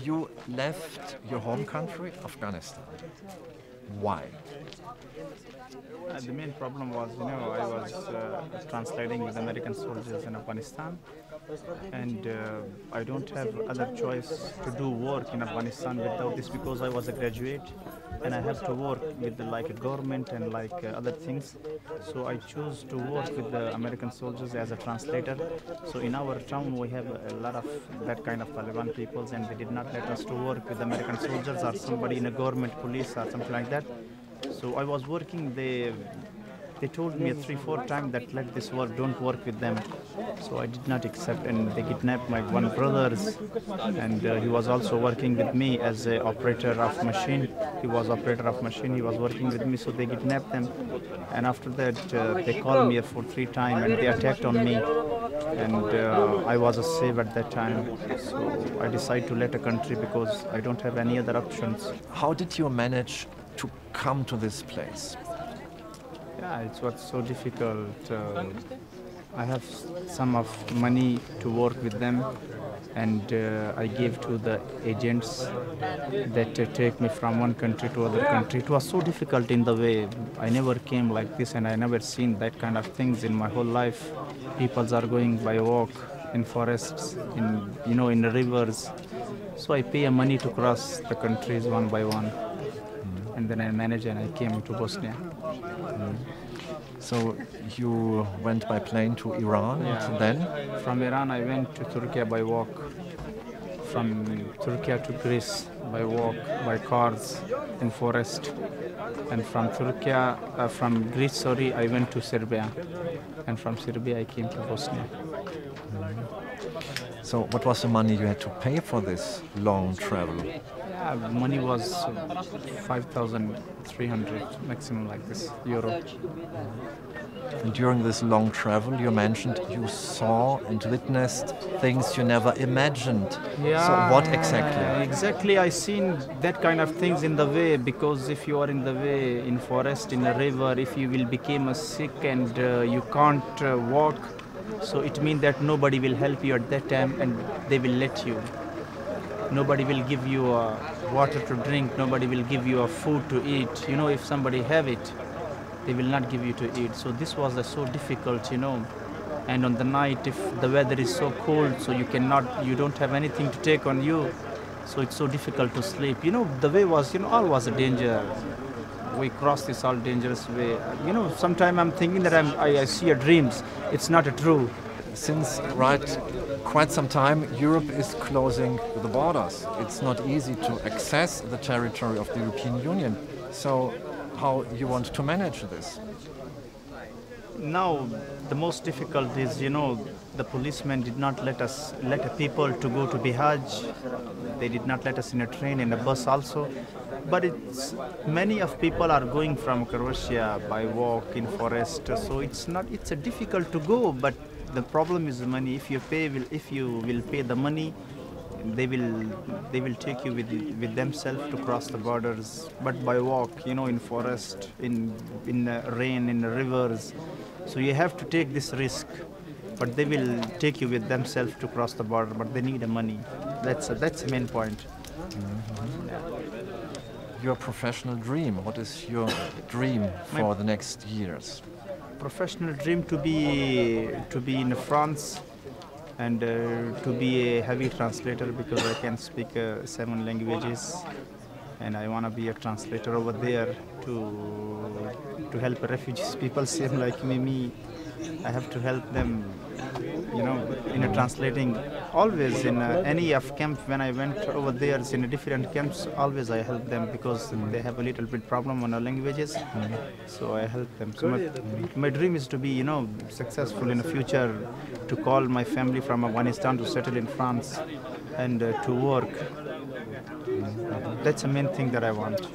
You left your home country, Afghanistan. Why? The main problem was, I was translating with American soldiers in Afghanistan, and I don't have other choice to do work in Afghanistan without this because I was a graduate, and I have to work with like a government and like other things. So I choose to work with the American soldiers as a translator. So in our town we have a lot of that kind of Taliban peoples, and they did not let us to work with American soldiers or somebody in a government police or something like that. So I was working. They told me 3-4 times that let this work, don't work with them. So I did not accept, and they kidnapped my one brother, and he was also working with me as an operator of machine. He was operator of machine. He was working with me, so they kidnapped them. And after that, they called me for 3 times, and they attacked on me. And I was a slave at that time, so I decided to let a country because I don't have any other options. How did you manage to come to this place? Yeah, it was so difficult. I have some of money to work with them, and I gave to the agents that take me from one country to other country. It was so difficult in the way. I never came like this, and I never seen that kind of things in my whole life. People are going by walk in forests, in the rivers. So I pay money to cross the countries one by one. And then I managed and I came to Bosnia. So you went by plane to Iran, Yeah. and then? From Iran I went to Turkey by walk. From Turkey to Greece by walk, by cars in forest. And from Greece, I went to Serbia. And from Serbia I came to Bosnia. So what was the money you had to pay for this long travel? Yeah, money was 5,300 maximum like this euro. And during this long travel, you mentioned you saw and witnessed things you never imagined. Yeah, So what exactly? Exactly, I seen that kind of things in the way, because if you are in the way, in forest, in a river, if you will become sick and you can't walk, so it means that nobody will help you at that time, and they will let you. Nobody will give you water to drink, nobody will give you food to eat. If somebody have it, they will not give you to eat. So this was so difficult, And on the night, if the weather is so cold, so you don't have anything to take on you. So it's so difficult to sleep. The way was, all was a danger. We crossed this all dangerous way. Sometimes I'm thinking that I see a dreams. It's not true. Since quite some time, Europe is closing the borders. It's not easy to access the territory of the European Union. So how you want to manage this? Now, the most difficult is, the policemen did not let people to go to Bihaj. They did not let us in a train, in a bus also. But many of people are going from Croatia by walk in forest. So it's difficult to go, but the problem is the money. If you will pay the money, they will take you with themselves to cross the borders. But by walk, in forest, in rain, in the rivers, so you have to take this risk. But they will take you with themselves to cross the border. But they need the money. That's the main point. Mm-hmm. Yeah. Your professional dream. What is your dream for the next years? Professional dream to be in France, and to be a heavy translator, because I can speak 7 languages, and I want to be a translator over there to help refugees people same like me. I have to help them, in a translating. Always in any of camp, when I went over there in a different camps, always I help them, because they have a little bit problem on the languages. So I help them. So my dream is to be, successful in the future, to call my family from Afghanistan to settle in France and to work. That's the main thing that I want.